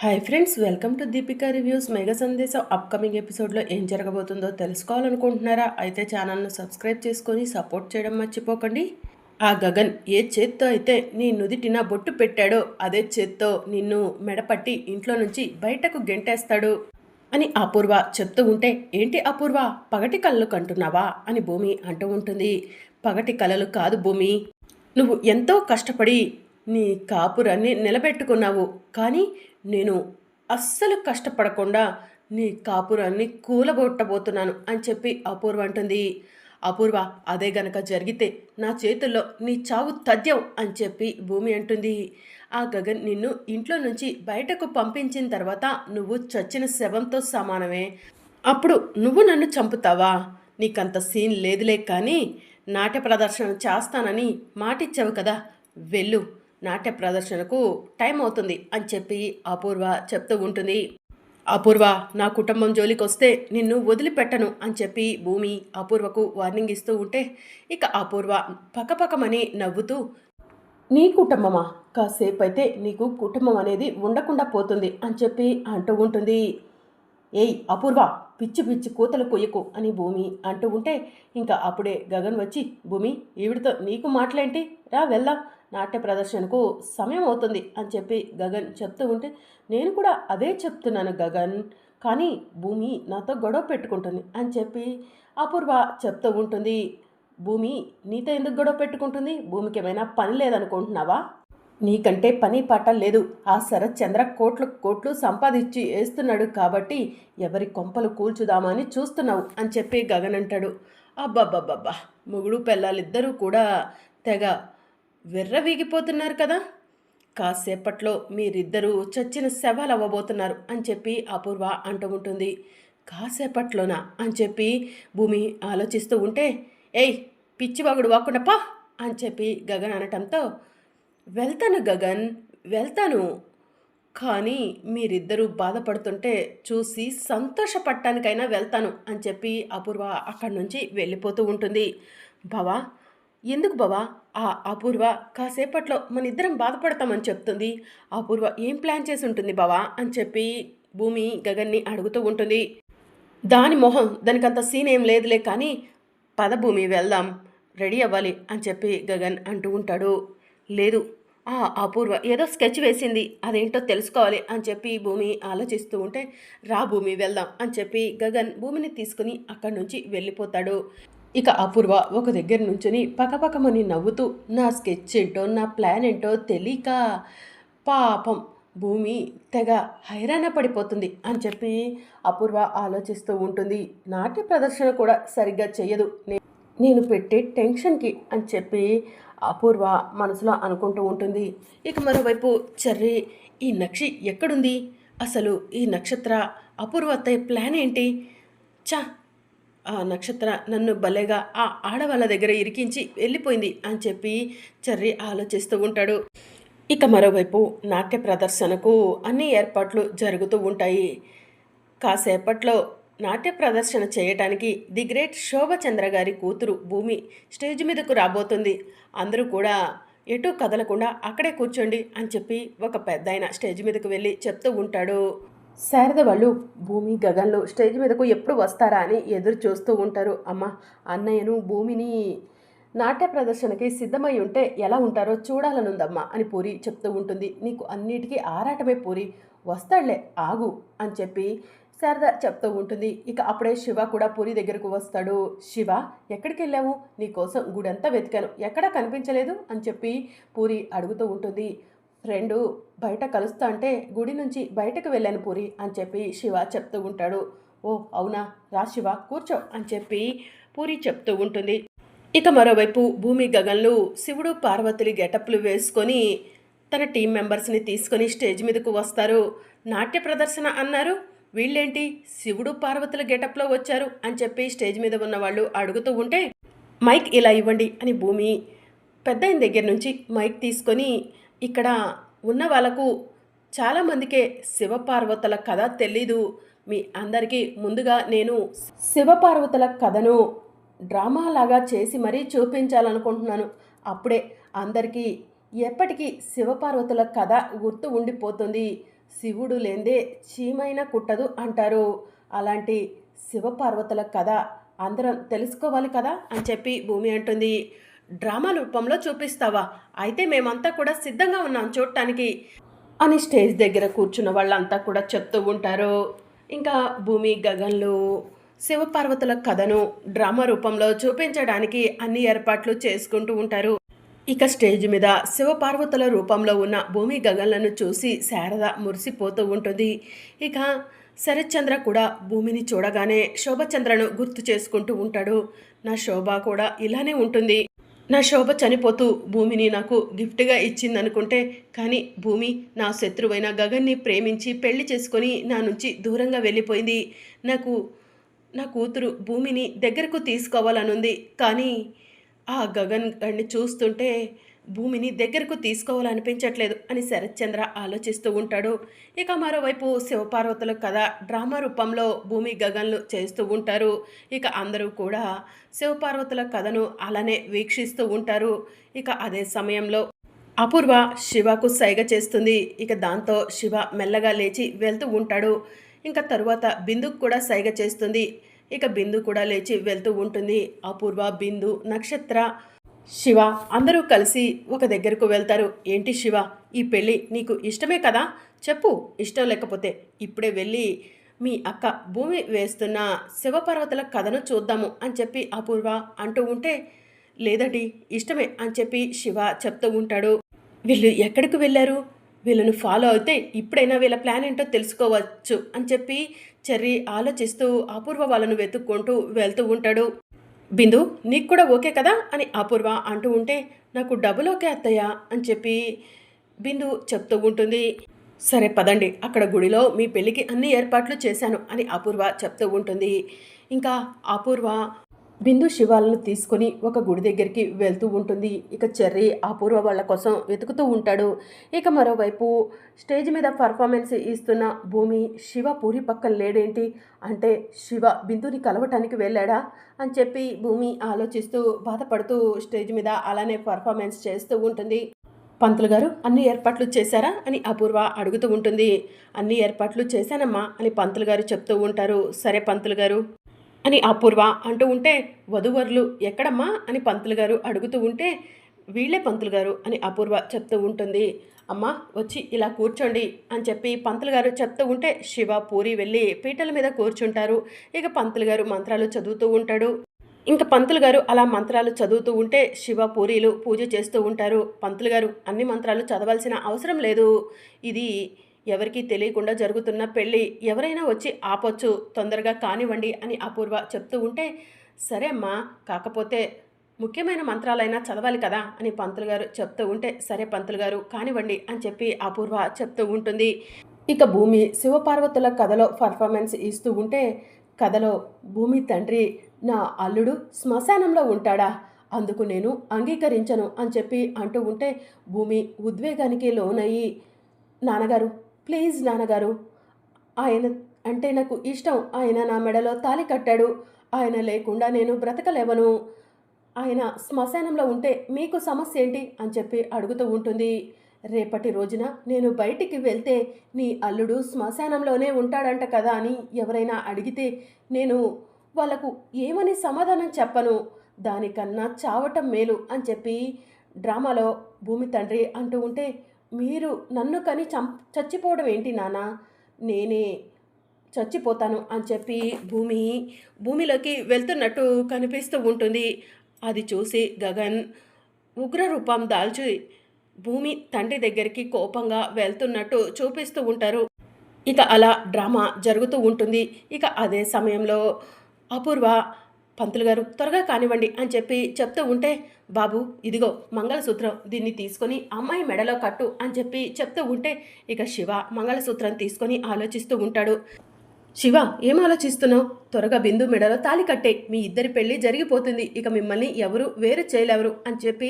Hi friends, welcome to Deepika reviews. Mega సందేశం upcoming ఎపిసోడ్లో ఏం జరగబోతుందో తెలుసుకోవాలనుకుంటున్నారా? అయితే ఛానల్ను సబ్స్క్రైబ్ చేసుకొని సపోర్ట్ చేయడం మర్చిపోకండి. ఆ గగన్ ఏ చేత్తో అయితే నీ నుదిటిన బొట్టు పెట్టాడో అదే చేత్తో నిన్ను మెడపట్టి ఇంట్లో నుంచి బయటకు గెంటేస్తాడు అని అపూర్వ చెప్తూ ఉంటే, ఏంటి అపూర్వ, పగటి కలలు కంటున్నావా అని భూమి అంటూ ఉంటుంది. పగటి కలలు కాదు భూమి, నువ్వు ఎంతో కష్టపడి నీ కాపురాన్ని నిలబెట్టుకున్నావు. కానీ నేను అస్సలు కష్టపడకుండా నీ కాపురాన్ని కూలగొట్టబోతున్నాను అని చెప్పి అపూర్వ అంటుంది. అపూర్వ, అదే గనక జరిగితే నా చేతుల్లో నీ చావు తథ్యం అని చెప్పి భూమి అంటుంది. ఆ గగన్ నిన్ను ఇంట్లో నుంచి బయటకు పంపించిన తర్వాత నువ్వు చచ్చిన శవంతో సమానమే. అప్పుడు నువ్వు నన్ను చంపుతావా? నీకంత సీన్ లేదులే, కానీ నాట్య ప్రదర్శన చేస్తానని మాటిచ్చావు కదా, వెళ్ళు, నాట్య ప్రదర్శనకు టైం అవుతుంది అని చెప్పి అపూర్వ చెప్తూ ఉంటుంది. అపూర్వ, నా కుటుంబం జోలికి వస్తే నిన్ను వదిలిపెట్టను అని చెప్పి భూమి అపూర్వకు వార్నింగ్ ఇస్తూ ఉంటే, ఇక అపూర్వ పకపకమని నవ్వుతూ, నీ కుటుంబమా? కాసేపు అయితే నీకు కుటుంబం అనేది ఉండకుండా పోతుంది అని చెప్పి అంటూ ఉంటుంది. ఏయ్ అపూర్వ, పిచ్చి పిచ్చి కూతలు కొయ్యకు అని భూమి అంటూ ఉంటే, ఇంకా అప్పుడే గగన్ వచ్చి, భూమి, ఈవిడితో నీకు మాటలేంటి, రా వెళ్దాం, నాట్య ప్రదర్శనకు సమయం అవుతుంది అని చెప్పి గగన్ చెప్తూ ఉంటే, నేను కూడా అదే చెప్తున్నాను గగన్, కానీ భూమి నాతో గొడవ పెట్టుకుంటుంది అని చెప్పి అపూర్వ చెప్తూ ఉంటుంది. భూమి నీతో ఎందుకు గొడవ పెట్టుకుంటుంది? భూమికి ఏమైనా పని లేదనుకుంటున్నావా? నీకంటే పని పాట లేదు. ఆ శరత్ చంద్ర కోట్లు కోట్లు సంపాదించి వేస్తున్నాడు కాబట్టి ఎవరి కొంపలు కూల్చుదామని చూస్తున్నావు అని చెప్పి గగన్ అంటాడు. అబ్బబ్బబ్బబ్బా, మొగుడు పెళ్ళాలిద్దరూ కూడా తెగ విర్రవీగిపోతున్నారు కదా, కాసేపట్లో మీరిద్దరూ చచ్చిన శవాలు అవ్వబోతున్నారు అని చెప్పి అపూర్వ అంటూ ఉంటుంది. కాసేపట్లోనా అని చెప్పి భూమి ఆలోచిస్తూ ఉంటే, ఏయ్ పిచ్చివాగుడు వాకుండా పా అని చెప్పి గగన్ అనటంతో, వెళ్తాను గగన్, వెళ్తాను, కానీ మీరిద్దరూ బాధపడుతుంటే చూసి సంతోషపడటానికైనా వెళ్తాను అని చెప్పి అపూర్వ అక్కడి నుంచి వెళ్ళిపోతూ ఉంటుంది. బావా, ఎందుకు బావా? ఆ అపూర్వ కాసేపట్లో మన ఇద్దరం బాధపడతామని చెప్తుంది. అపూర్వ ఏం ప్లాన్ చేసి ఉంటుంది బావా అని చెప్పి భూమి గగన్ని అడుగుతూ ఉంటుంది. దాని మొహం, దానికంత సీన్ ఏం లేదులే, కానీ పద భూమి వెళ్దాం, రెడీ అవ్వాలి అని చెప్పి గగన్ అంటూ ఉంటాడు. లేదు, ఆ అపూర్వ ఏదో స్కెచ్ వేసింది, అదేంటో తెలుసుకోవాలి అని చెప్పి భూమి ఆలోచిస్తూ ఉంటే, రా భూమి వెళ్దాం అని చెప్పి గగన్ భూమిని తీసుకుని అక్కడి నుంచి వెళ్ళిపోతాడు. ఇక అపూర్వ ఒక దగ్గర నుంచుని పకపకమని నవ్వుతూ, నా స్కెచ్ ఏంటో నా ప్లాన్ ఏంటో తెలియక పాపం భూమి తెగ హైరాణ పడిపోతుంది అని చెప్పి అపూర్వ ఆలోచిస్తూ ఉంటుంది. నాట్య ప్రదర్శన కూడా సరిగ్గా చెయ్యదు నేను పెట్టే టెన్షన్కి అని చెప్పి అపూర్వ మనసులో అనుకుంటూ ఉంటుంది. ఇక మరోవైపు చెర్రీ, ఈ నక్షి ఎక్కడుంది? అసలు ఈ నక్షత్ర అపూర్వ అత్తయ్య ప్లాన్ ఏంటి? చా, ఆ నక్షత్ర నన్ను భలేగా ఆ ఆడవాళ్ళ దగ్గర ఇరికించి వెళ్ళిపోయింది అని చెప్పి చెర్రీ ఆలోచిస్తూ ఉంటాడు. ఇక మరోవైపు నాట్య ప్రదర్శనకు అన్ని ఏర్పాట్లు జరుగుతూ ఉంటాయి. కాసేపట్లో నాట్య ప్రదర్శన చేయటానికి ది గ్రేట్ శోభచంద్ర గారి కూతురు భూమి స్టేజ్ మీదకు రాబోతుంది. అందరూ కూడా ఎటు కదలకుండా అక్కడే కూర్చోండి అని చెప్పి ఒక పెద్దాయన స్టేజ్ మీదకు వెళ్ళి చెప్తూ ఉంటాడు. శారద వాళ్ళు భూమి గగన్లు స్టేజ్ మీదకు ఎప్పుడు వస్తారా అని ఎదురు చూస్తూ ఉంటారు. అమ్మ, అన్నయ్యను భూమిని నాట్య ప్రదర్శనకి సిద్ధమై ఉంటే ఎలా ఉంటారో చూడాలనుందమ్మా అని పూరి చెప్తూ ఉంటుంది. నీకు అన్నిటికీ ఆరాటమే పూరి, వస్తాడులే ఆగు అని చెప్పి శారద చెప్తూ ఉంటుంది. ఇక అప్పుడే శివ కూడా పూరి దగ్గరకు వస్తాడు. శివ, ఎక్కడికి వెళ్ళావు? నీకోసం గుడంతా వెతికాను, ఎక్కడా కనిపించలేదు అని చెప్పి పూరి అడుగుతూ ఉంటుంది. ఫ్రెండు బయట కలుస్తా అంటే గుడి నుంచి బయటకు వెళ్ళాను పూరి అని చెప్పి శివ చెప్తూ ఉంటాడు. ఓ అవునా, రా శివ కూర్చో అని చెప్పి పూరి చెప్తూ ఉంటుంది. ఇక మరోవైపు భూమి గగన్లు శివుడు పార్వతులు గెటప్లు వేసుకొని తన టీం మెంబర్స్ని తీసుకొని స్టేజ్ మీదకు వస్తారు. నాట్య ప్రదర్శన అన్నారు, వీళ్ళేంటి శివుడు పార్వతుల గెటప్లో వచ్చారు అని చెప్పి స్టేజ్ మీద ఉన్న వాళ్ళు అడుగుతూ ఉంటే, మైక్ ఇలా ఇవ్వండి అని భూమి పెద్దాయన దగ్గర నుంచి మైక్ తీసుకొని, ఇక్కడ ఉన్న వాళ్ళకు చాలామందికే శివపార్వతుల కథ తెలీదు, మీ అందరికీ ముందుగా నేను శివపార్వతుల కథను డ్రామాలాగా చేసి మరీ చూపించాలనుకుంటున్నాను. అప్పుడే అందరికీ ఎప్పటికీ శివపార్వతుల కథ గుర్తు ఉండిపోతుంది. శివుడు లేందే చీమైనా కుట్టదు అంటారు. అలాంటి శివపార్వతుల కథ అందరం తెలుసుకోవాలి కదా అని చెప్పి భూమి అంటుంది. డ్రామా రూపంలో చూపిస్తావా? అయితే మేమంతా కూడా సిద్ధంగా ఉన్నాం చూడటానికి అని స్టేజ్ దగ్గర కూర్చున్న వాళ్ళంతా కూడా చెప్తూ ఉంటారు. ఇంకా భూమి గగన్లు శివపార్వతుల కథను డ్రామా రూపంలో చూపించడానికి అన్ని ఏర్పాట్లు చేసుకుంటూ ఉంటారు. ఇక స్టేజ్ మీద శివపార్వతుల రూపంలో ఉన్న భూమి గగన్లను చూసి శారద మురిసిపోతూ ఉంటుంది. ఇక శరత్చంద్ర కూడా భూమిని చూడగానే శోభచంద్రను గుర్తు చేసుకుంటూ ఉంటాడు. నా శోభ కూడా ఇలానే ఉంటుంది. నా శోభ చనిపోతూ భూమిని నాకు గిఫ్ట్గా ఇచ్చిందనుకుంటే, కానీ భూమి నా శత్రువైన గగన్ని ప్రేమించి పెళ్లి చేసుకొని నా నుంచి దూరంగా వెళ్ళిపోయింది. నాకు నా కూతురు భూమిని దగ్గరకు తీసుకోవాలనుంది. కానీ ఆ గగన్ గడిని చూస్తుంటే భూమిని దగ్గరకు తీసుకోవాలనిపించట్లేదు అని శరత్చంద్ర ఆలోచిస్తూ ఉంటాడు. ఇక మరోవైపు శివపార్వతుల కథ డ్రామా రూపంలో భూమి గగన్లు చేస్తూ ఉంటారు. ఇక అందరూ కూడా శివపార్వతుల కథను అలానే వీక్షిస్తూ ఉంటారు. ఇక అదే సమయంలో అపూర్వ శివకు సైగ చేస్తుంది. ఇక దాంతో శివ మెల్లగా లేచి వెళ్తూ ఉంటాడు. ఇంకా తరువాత బిందుకు కూడా సైగ చేస్తుంది. ఇక బిందు కూడా లేచి వెళ్తూ ఉంటుంది. అపూర్వ, బిందు, నక్షత్ర, శివ అందరూ కలిసి ఒక దగ్గరకు వెళ్తారు. ఏంటి శివ, ఈ పెళ్ళి నీకు ఇష్టమే కదా? చెప్పు, ఇష్టం లేకపోతే ఇప్పుడే వెళ్ళి మీ అక్క భూమి వేస్తున్న శివపార్వతుల కథను చూద్దాము అని చెప్పి అపూర్వ అంటూ ఉంటే, లేదండి ఇష్టమే అని చెప్పి శివ చెప్తూ ఉంటాడు. వీళ్ళు ఎక్కడికి వెళ్ళారు? వీళ్ళను ఫాలో అయితే ఇప్పుడైనా వీళ్ళ ప్లాన్ ఏంటో తెలుసుకోవచ్చు అని చెప్పి చెర్రీ ఆలోచిస్తూ అపూర్వ వాళ్ళను వెతుక్కుంటూ వెళ్తూ ఉంటాడు. బిందు, నీకు కూడా ఓకే కదా అని అపూర్వ అంటూ ఉంటే, నాకు డబుల్ ఓకే అత్తయ్య అని చెప్పి బిందు చెప్తూ ఉంటుంది. సరే పదండి, అక్కడ గుడిలో మీ పెళ్ళికి అన్ని ఏర్పాట్లు చేశాను అని అపూర్వ చెప్తూ ఉంటుంది. ఇంకా అపూర్వ బిందు శివాలను తీసుకొని ఒక గుడి దగ్గరికి వెళ్తూ ఉంటుంది. ఇక చెర్రీ అపూర్వ వాళ్ళ కోసం వెతుకుతూ ఉంటాడు. ఇక మరోవైపు స్టేజ్ మీద పర్ఫార్మెన్స్ ఇస్తున్న భూమి శివ పూరి పక్కన లేడేంటి అంటే శివ బిందుని కలవటానికి వెళ్ళాడా అని చెప్పి భూమి ఆలోచిస్తూ బాధపడుతూ స్టేజ్ మీద అలానే పర్ఫార్మెన్స్ చేస్తూ ఉంటుంది. పంతులు గారు అన్ని ఏర్పాట్లు చేశారా అని అపూర్వ అడుగుతూ ఉంటుంది. అన్ని ఏర్పాట్లు చేశానమ్మా అని పంతులు గారు చెప్తూ ఉంటారు. సరే పంతులు గారు అని అపూర్వ అంటూ ఉంటే, వధూవరులు ఎక్కడమ్మా అని పంతులు గారు అడుగుతూ ఉంటే, వీళ్ళే పంతులు గారు అని అపూర్వ చెప్తూ ఉంటుంది. అమ్మ వచ్చి ఇలా కూర్చోండి అని చెప్పి పంతులు గారు చెప్తూ ఉంటే శివ పూరి వెళ్ళి పీటల మీద కూర్చుంటారు. ఇక పంతులు గారు మంత్రాలు చదువుతూ ఉంటాడు. ఇంకా పంతులు గారు అలా మంత్రాలు చదువుతూ ఉంటే శివ పూరీలు పూజ చేస్తూ ఉంటారు. పంతులు గారు అన్ని మంత్రాలు చదవాల్సిన అవసరం లేదు, ఇది ఎవరికీ తెలియకుండా జరుగుతున్న పెళ్ళి, ఎవరైనా వచ్చి ఆపొచ్చు, తొందరగా కానివ్వండి అని అపూర్వ చెప్తూ ఉంటే, సరే అమ్మా, కాకపోతే ముఖ్యమైన మంత్రాలైనా చదవాలి కదా అని పంతులు గారు చెప్తూ ఉంటే, సరే పంతులు గారు కానివ్వండి అని చెప్పి అపూర్వ చెప్తూ ఉంటుంది. ఇక భూమి శివపార్వతుల కథలో పర్ఫార్మెన్స్ ఇస్తూ ఉంటే, కథలో భూమి తండ్రి నా అల్లుడు శ్మశానంలో ఉంటాడా, అందుకు నేను అంగీకరించను అని చెప్పి అంటూ ఉంటే భూమి ఉద్వేగానికి లోనయ్యి, నాన్నగారు ప్లీజ్ నాన్నగారు, ఆయన అంటే నాకు ఇష్టం, ఆయన నా మెడలో తాళి కట్టాడు, ఆయన లేకుండా నేను బ్రతకలేవను, ఆయన శ్మశానంలో ఉంటే మీకు సమస్య ఏంటి అని చెప్పి అడుగుతూ ఉంటుంది. రేపటి రోజున నేను బయటికి వెళ్తే నీ అల్లుడు శ్మశానంలోనే ఉంటాడంట కదా అని ఎవరైనా అడిగితే నేను వాళ్ళకు ఏమని సమాధానం చెప్పను, దానికన్నా చావటం మేలు అని చెప్పి డ్రామాలో భూమి తండ్రి అంటూ ఉంటే, మీరు నన్ను కని చచ్చిపోవడం ఏంటి నాన్న, నేనే చచ్చిపోతాను అని చెప్పి భూమిలోకి వెళ్తున్నట్టు కనిపిస్తూ ఉంటుంది. అది చూసి గగన్ ఉగ్రరూపం దాల్చి భూమి తండ్రి దగ్గరికి కోపంగా వెళ్తున్నట్టు చూపిస్తూ ఉంటారు. ఇక అలా డ్రామా జరుగుతూ ఉంటుంది. ఇక అదే సమయంలో అపూర్వ పంతులు గారు త్వరగా కానివ్వండి అని చెప్పి చెప్తూ ఉంటే, బాబు ఇదిగో మంగళసూత్రం, దీన్ని తీసుకొని అమ్మాయి మెడలో కట్టు అని చెప్పి చెప్తూ ఉంటే ఇక శివ మంగళసూత్రం తీసుకొని ఆలోచిస్తూ ఉంటాడు. శివ ఏం ఆలోచిస్తున్నావు, త్వరగా బిందు మెడలో తాళి కట్టే, మీ ఇద్దరి పెళ్ళి జరిగిపోతుంది, ఇక మిమ్మల్ని ఎవరు వేరు చేయలేవరు అని చెప్పి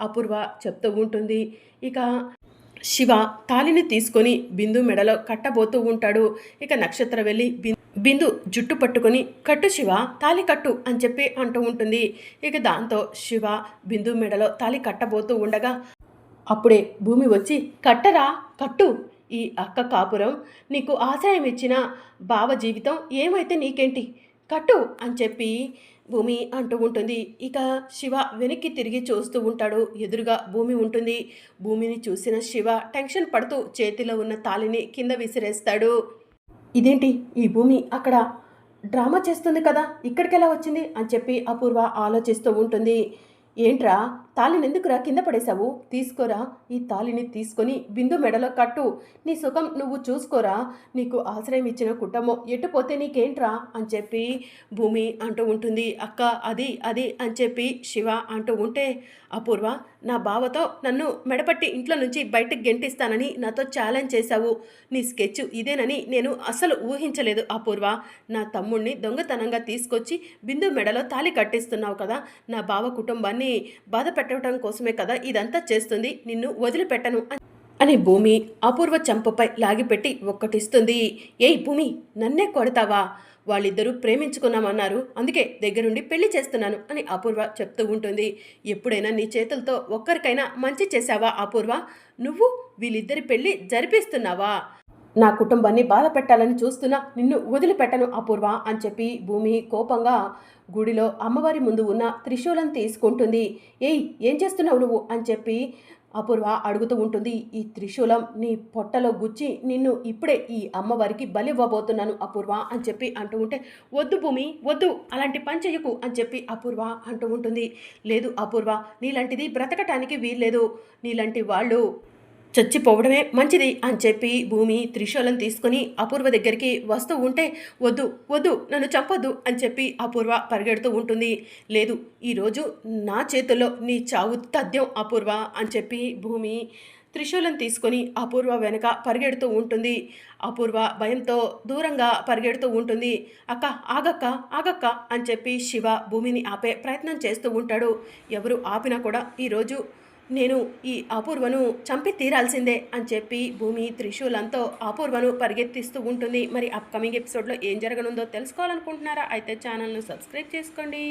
అపూర్వ చెప్తూ ఉంటుంది. ఇక శివ తాళిని తీసుకొని బిందు మెడలో కట్టబోతూ ఉంటాడు. ఇక నక్షత్ర వెళ్ళి బిందు జుట్టు పట్టుకొని కట్టు శివ, తాళి కట్టు అని చెప్పి అంటూ ఉంటుంది. ఇక దాంతో శివ బిందు మెడలో తాళి కట్టబోతూ ఉండగా అప్పుడే భూమి వచ్చి, కట్టరా కట్టు, ఈ అక్క కాపురం నీకు ఆశ్రయం ఇచ్చిన బావ జీవితం ఏమైతే నీకేంటి కట్టు అని చెప్పి భూమి అంటూ ఉంటుంది. ఇక శివ వెనక్కి తిరిగి చూస్తూ ఉంటాడు. ఎదురుగా భూమి ఉంటుంది. భూమిని చూసిన శివ టెన్షన్ పడుతూ చేతిలో ఉన్న తాళిని కింద విసిరేస్తాడు. ఇదేంటి ఈ భూమి అక్కడ డ్రామా చేస్తుంది కదా, ఇక్కడికెలా వచ్చింది అని చెప్పి అపూర్వ ఆలోచిస్తూ ఉంటుంది. ఏంట్రా తాళిని ఎందుకురా కింద పడేశావు, తీసుకోరా ఈ తాళిని తీసుకొని బిందు మెడలో కట్టు, నీ సుఖం నువ్వు చూసుకోరా, నీకు ఆశ్రయం ఇచ్చిన కుటుంబం ఎటుపోతే నీకేంట్రా అని చెప్పి భూమి అంటూ ఉంటుంది. అక్క అది అది అని చెప్పి శివ అంటూ ఉంటే, అపూర్వ నా బావతో నన్ను మెడపట్టి ఇంట్లో నుంచి బయటకు గెంటిస్తానని నాతో ఛాలెంజ్ చేశావు, నీ స్కెచ్ ఇదేనని నేను అస్సలు ఊహించలేదు అపూర్వ, నా తమ్ముడిని దొంగతనంగా తీసుకొచ్చి బిందు మెడలో తాళి కట్టిస్తున్నావు కదా, నా బావ కుటుంబాన్ని బాధ పెట్టడం కోసమే కదా ఇదంతా చేస్తుంది, నిన్ను వదిలిపెట్టను అని భూమి అపూర్వ చంపపై లాగిపెట్టి ఒక్కటిస్తుంది. ఏయ్ భూమి నన్నే కొడతావా, వాళ్ళిద్దరూ ప్రేమించుకున్నామన్నారు, అందుకే దగ్గరుండి పెళ్లి చేస్తున్నాను అని అపూర్వ చెప్తూ ఉంటుంది. ఎప్పుడైనా నీ చేతులతో ఒక్కరికైనా మంచి చేశావా అపూర్వ, నువ్వు వీళ్ళిద్దరి పెళ్లి జరిపిస్తున్నావా, నా కుటుంబాన్ని బాధ పెట్టాలని చూస్తున్నా, నిన్ను వదిలిపెట్టను అపూర్వ అని చెప్పి భూమి కోపంగా గుడిలో అమ్మవారి ముందు ఉన్న త్రిశూలం తీసుకుంటుంది. ఏయ్ ఏం చేస్తున్నావు నువ్వు అని చెప్పి అపూర్వ అడుగుతూ ఉంటుంది. ఈ త్రిశూలం నీ పొట్టలో గుచ్చి నిన్ను ఇప్పుడే ఈ అమ్మవారికి బలివ్వబోతున్నాను అపూర్వ అని చెప్పి అంటూ ఉంటే, వద్దు భూమి వద్దు అలాంటి పని చెయ్యకు అని చెప్పి అపూర్వ అంటూ ఉంటుంది. లేదు అపూర్వ నీలాంటిది బ్రతకటానికి వీల్లేదు, నీలాంటి వాళ్ళు చచ్చిపోవడమే మంచిది అని చెప్పి భూమి త్రిశూలం తీసుకొని అపూర్వ దగ్గరికి వస్తూ ఉంటే, వద్దు వద్దు నన్ను చంపొద్దు అని చెప్పి అపూర్వ పరిగెడుతూ ఉంటుంది. లేదు ఈరోజు నా చేతుల్లో నీ చావు తథ్యం అపూర్వ అని చెప్పి భూమి త్రిశూలం తీసుకొని అపూర్వ వెనక పరిగెడుతూ ఉంటుంది. అపూర్వ భయంతో దూరంగా పరిగెడుతూ ఉంటుంది. అక్క ఆగక్క ఆగక్క అని చెప్పి శివ భూమిని ఆపే ప్రయత్నం చేస్తూ ఉంటాడు. ఎవరు ఆపినా కూడా ఈరోజు నేను ఈ అపూర్వను చంపి తీరాల్సిందే అని చెప్పి భూమి త్రిశూలంతో అపూర్వను పరిగెత్తిస్తూ ఉంటుంది. మరి అప్కమింగ్ ఎపిసోడ్లో ఏం జరగనుందో తెలుసుకోవాలనుకుంటున్నారా? అయితే ఛానల్ను సబ్స్క్రైబ్ చేసుకోండి.